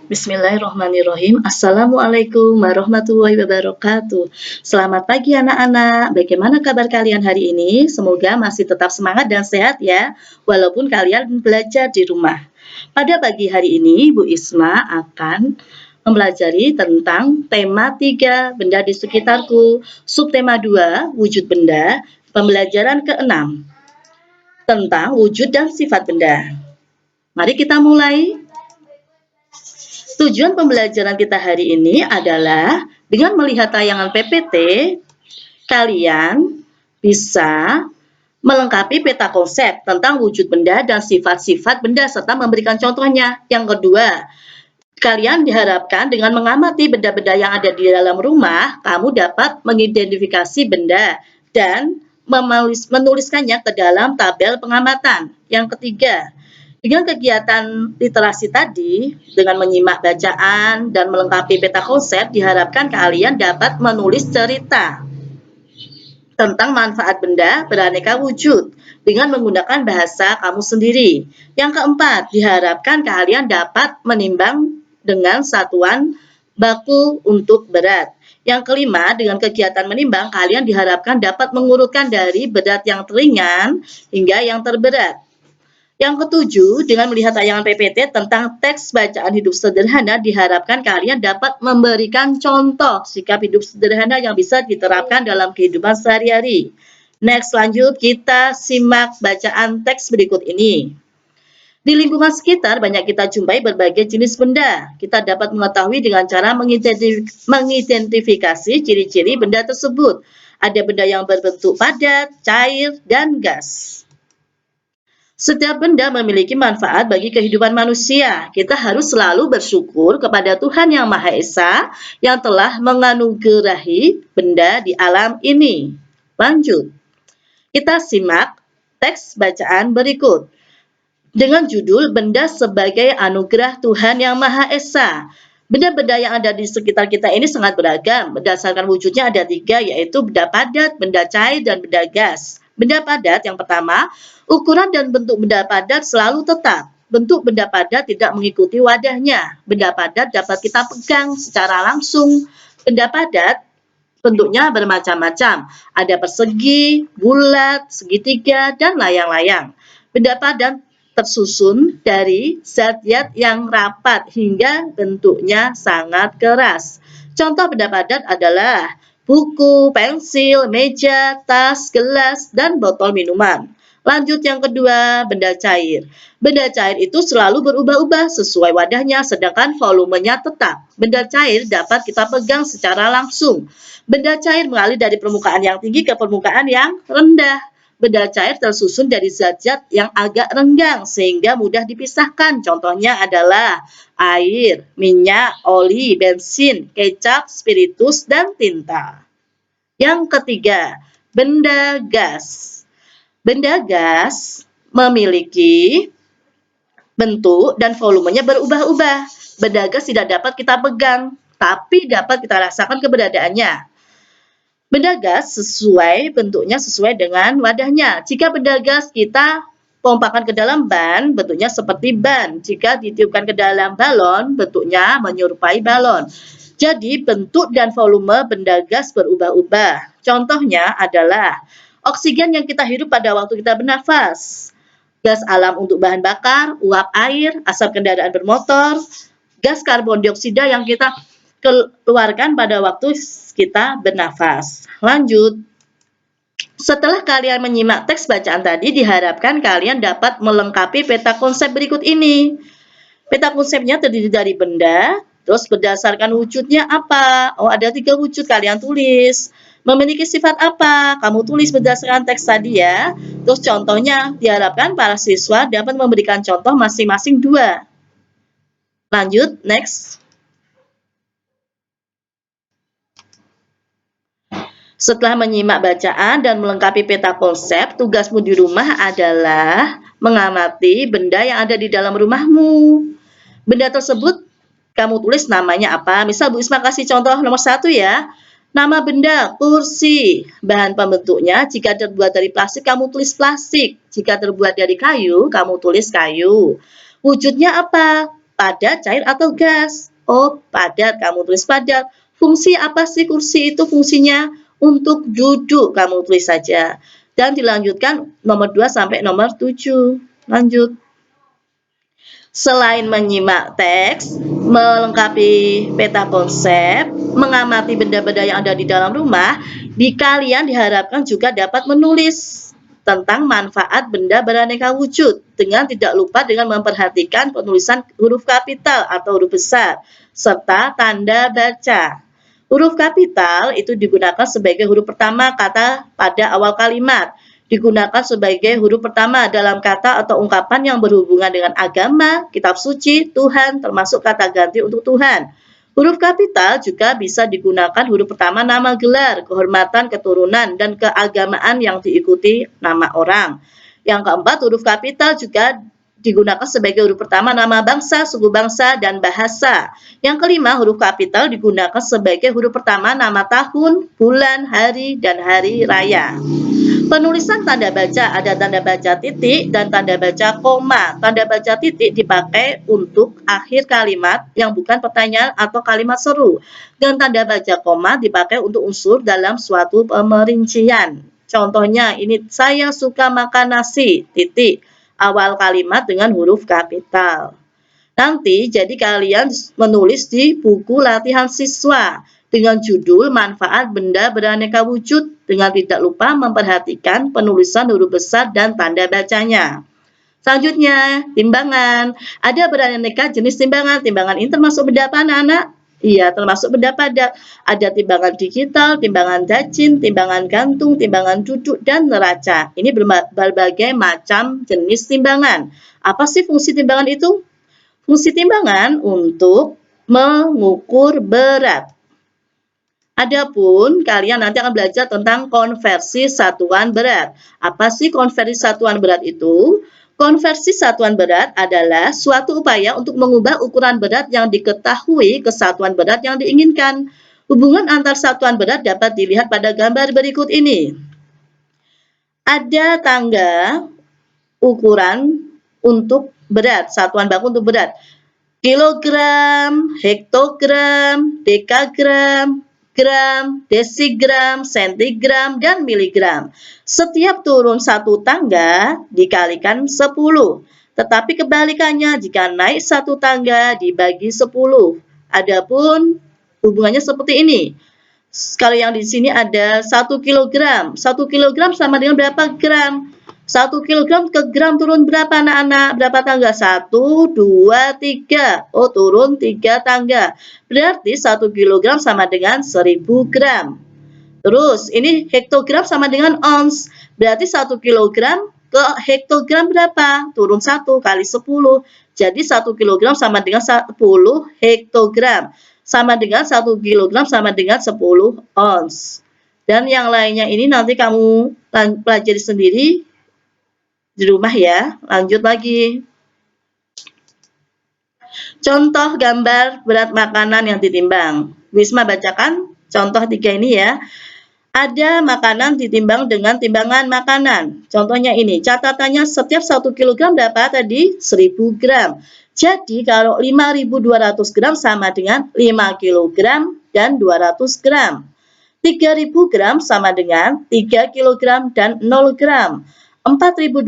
Bismillahirrahmanirrahim. Assalamualaikum warahmatullahi wabarakatuh. Selamat pagi anak-anak. Bagaimana kabar kalian hari ini? Semoga masih tetap semangat dan sehat ya, walaupun kalian belajar di rumah. Pada pagi hari ini, Bu Isma akan mempelajari tentang tema 3, benda di sekitarku, subtema 2, wujud benda, pembelajaran ke-6, tentang wujud dan sifat benda. Mari kita mulai. Tujuan pembelajaran kita hari ini adalah dengan melihat tayangan PPT, kalian bisa melengkapi peta konsep tentang wujud benda dan sifat-sifat benda serta memberikan contohnya. Yang kedua, kalian diharapkan dengan mengamati benda-benda yang ada di dalam rumah, kamu dapat mengidentifikasi benda dan menuliskannya ke dalam tabel pengamatan. Yang ketiga, dengan kegiatan literasi tadi, dengan menyimak bacaan dan melengkapi peta konsep, diharapkan kalian dapat menulis cerita tentang manfaat benda beraneka wujud dengan menggunakan bahasa kamu sendiri. Yang keempat, diharapkan kalian dapat menimbang dengan satuan baku untuk berat. Yang kelima, dengan kegiatan menimbang, kalian diharapkan dapat mengurutkan dari berat yang ringan hingga yang terberat. Yang ketujuh, dengan melihat tayangan PPT tentang teks bacaan hidup sederhana, diharapkan kalian dapat memberikan contoh sikap hidup sederhana yang bisa diterapkan dalam kehidupan sehari-hari. Next, lanjut kita simak bacaan teks berikut ini. Di lingkungan sekitar banyak kita jumpai berbagai jenis benda. Kita dapat mengetahui dengan cara mengidentifikasi ciri-ciri benda tersebut. Ada benda yang berbentuk padat, cair, dan gas. Setiap benda memiliki manfaat bagi kehidupan manusia. Kita harus selalu bersyukur kepada Tuhan Yang Maha Esa yang telah menganugerahi benda di alam ini. Lanjut, kita simak teks bacaan berikut dengan judul Benda sebagai Anugerah Tuhan Yang Maha Esa. Benda-benda yang ada di sekitar kita ini sangat beragam. Berdasarkan wujudnya ada 3, yaitu benda padat, benda cair, dan benda gas. Benda padat yang pertama, ukuran dan bentuk benda padat selalu tetap. Bentuk benda padat tidak mengikuti wadahnya. Benda padat dapat kita pegang secara langsung. Benda padat bentuknya bermacam-macam. Ada persegi, bulat, segitiga, dan layang-layang. Benda padat tersusun dari zat-zat yang rapat hingga bentuknya sangat keras. Contoh benda padat adalah buku, pensil, meja, tas, gelas, dan botol minuman. Lanjut yang kedua, benda cair. Benda cair itu selalu berubah-ubah sesuai wadahnya, sedangkan volumenya tetap. Benda cair dapat kita pegang secara langsung. Benda cair mengalir dari permukaan yang tinggi ke permukaan yang rendah. Benda cair tersusun dari zat-zat yang agak renggang sehingga mudah dipisahkan. Contohnya adalah air, minyak, oli, bensin, kecap, spiritus, dan tinta. Yang ketiga, benda gas. Benda gas memiliki bentuk dan volumenya berubah-ubah. Benda gas tidak dapat kita pegang, tapi dapat kita rasakan keberadaannya. Benda gas bentuknya sesuai dengan wadahnya. Jika benda gas kita pompakan ke dalam ban, bentuknya seperti ban. Jika ditiupkan ke dalam balon, bentuknya menyerupai balon. Jadi bentuk dan volume benda gas berubah-ubah. Contohnya adalah oksigen yang kita hirup pada waktu kita bernafas, gas alam untuk bahan bakar, uap air, asap kendaraan bermotor, gas karbon dioksida yang kita keluarkan pada waktu kita bernafas. Lanjut. Setelah kalian menyimak teks bacaan tadi, diharapkan kalian dapat melengkapi peta konsep berikut ini. Peta konsepnya terdiri dari benda, terus berdasarkan wujudnya apa? Oh, ada 3 wujud, kalian tulis. Memiliki sifat apa? Kamu tulis berdasarkan teks tadi ya. Terus contohnya, diharapkan para siswa dapat memberikan contoh masing-masing 2. Lanjut, next. Setelah menyimak bacaan dan melengkapi peta konsep, tugasmu di rumah adalah mengamati benda yang ada di dalam rumahmu. Benda tersebut kamu tulis namanya apa. Misal Bu Isma kasih contoh nomor 1 ya. Nama benda, kursi. Bahan pembentuknya, jika terbuat dari plastik, kamu tulis plastik. Jika terbuat dari kayu, kamu tulis kayu. Wujudnya apa? Padat, cair, atau gas? Oh, padat. Kamu tulis padat. Fungsi apa sih kursi itu fungsinya? Untuk duduk, kamu tulis saja. Dan dilanjutkan nomor 2 sampai nomor 7. Lanjut. Selain menyimak teks, melengkapi peta konsep, mengamati benda-benda yang ada di dalam rumah, kalian diharapkan juga dapat menulis tentang manfaat benda beraneka wujud dengan tidak lupa dengan memperhatikan penulisan huruf kapital atau huruf besar serta tanda baca. Huruf kapital itu digunakan sebagai huruf pertama kata pada awal kalimat, digunakan sebagai huruf pertama dalam kata atau ungkapan yang berhubungan dengan agama, kitab suci, Tuhan, termasuk kata ganti untuk Tuhan. Huruf kapital juga bisa digunakan huruf pertama nama gelar, kehormatan, keturunan, dan keagamaan yang diikuti nama orang. Yang keempat, huruf kapital juga digunakan sebagai huruf pertama nama bangsa, suku bangsa, dan bahasa. Yang kelima, huruf kapital digunakan sebagai huruf pertama nama tahun, bulan, hari, dan hari raya. Penulisan tanda baca, ada tanda baca titik dan tanda baca koma. Tanda baca titik dipakai untuk akhir kalimat yang bukan pertanyaan atau kalimat seru. Dan tanda baca koma dipakai untuk unsur dalam suatu pemerincian. Contohnya ini, saya suka makan nasi, titik. Awal kalimat dengan huruf kapital. Nanti jadi kalian menulis di buku latihan siswa dengan judul manfaat benda beraneka wujud dengan tidak lupa memperhatikan penulisan huruf besar dan tanda bacanya. Selanjutnya, timbangan. Ada beraneka jenis timbangan. Timbangan ini termasuk benda apa, anak-anak? Iya, termasuk benda padat. Ada timbangan digital, timbangan dacin, timbangan gantung, timbangan duduk, dan neraca. Ini berbagai macam jenis timbangan. Apa sih fungsi timbangan itu? Fungsi timbangan untuk mengukur berat. Adapun kalian nanti akan belajar tentang konversi satuan berat. Apa sih konversi satuan berat itu? Konversi satuan berat adalah suatu upaya untuk mengubah ukuran berat yang diketahui ke satuan berat yang diinginkan. Hubungan antar satuan berat dapat dilihat pada gambar berikut ini. Ada tangga ukuran untuk berat, satuan baku untuk berat. Kilogram, hektogram, dekagram, gram, desigram, sentigram, dan miligram. Setiap turun satu tangga dikalikan 10. Tetapi kebalikannya, jika naik satu tangga dibagi 10. Adapun hubungannya seperti ini. Kalau yang di sini ada 1 kilogram. 1 kilogram sama dengan berapa gram? 1 kilogram ke gram turun berapa, anak-anak? Berapa tangga? 1, 2, 3. Oh, turun 3 tangga. Berarti 1 kilogram sama dengan 1000 gram. Terus, ini hektogram sama dengan ons. Berarti 1 kilogram ke hektogram berapa? Turun 1 kali 10. Jadi 1 kilogram sama dengan 10 hektogram. Sama dengan 1 kilogram sama dengan 10 ons. Dan yang lainnya ini nanti kamu pelajari sendiri di rumah ya. Lanjut lagi. Contoh gambar berat makanan yang ditimbang. Wisma bacakan contoh 3 ini ya. Ada makanan ditimbang dengan timbangan makanan. Contohnya ini, catatannya setiap 1 kg berapa tadi? 1000 gram. Jadi kalau 5.200 gram sama dengan 5 kg dan 200 gram. 3.000 gram sama dengan 3 kg dan 0 gram. 4.200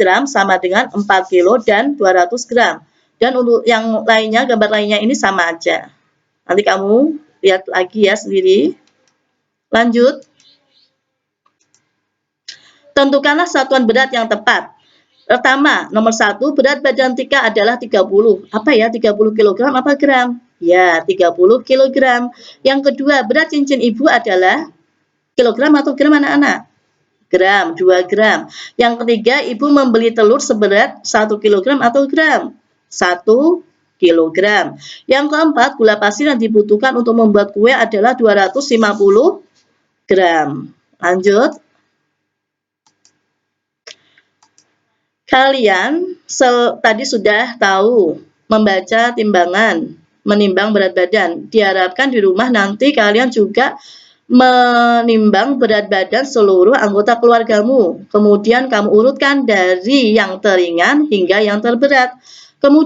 gram sama dengan 4 kilo dan 200 gram. Dan untuk yang lainnya, gambar lainnya ini sama aja. Nanti kamu lihat lagi ya sendiri. Lanjut. Tentukanlah satuan berat yang tepat. Pertama, nomor 1, berat badan Tika adalah 30. Apa ya, 30 kg apa gram? Ya, 30 kg. Yang kedua, berat cincin ibu adalah kilogram atau gram, anak-anak? Gram, 2 gram. Yang ketiga, ibu membeli telur seberat 1 kg atau gram? 1 kilogram. Yang keempat, gula pasir yang dibutuhkan untuk membuat kue adalah 250 gram. Lanjut. Kalian tadi sudah tahu membaca timbangan, menimbang berat badan. Diharapkan di rumah nanti kalian juga menimbang berat badan seluruh anggota keluargamu. Kemudian kamu urutkan dari yang teringan hingga yang terberat. Kemudian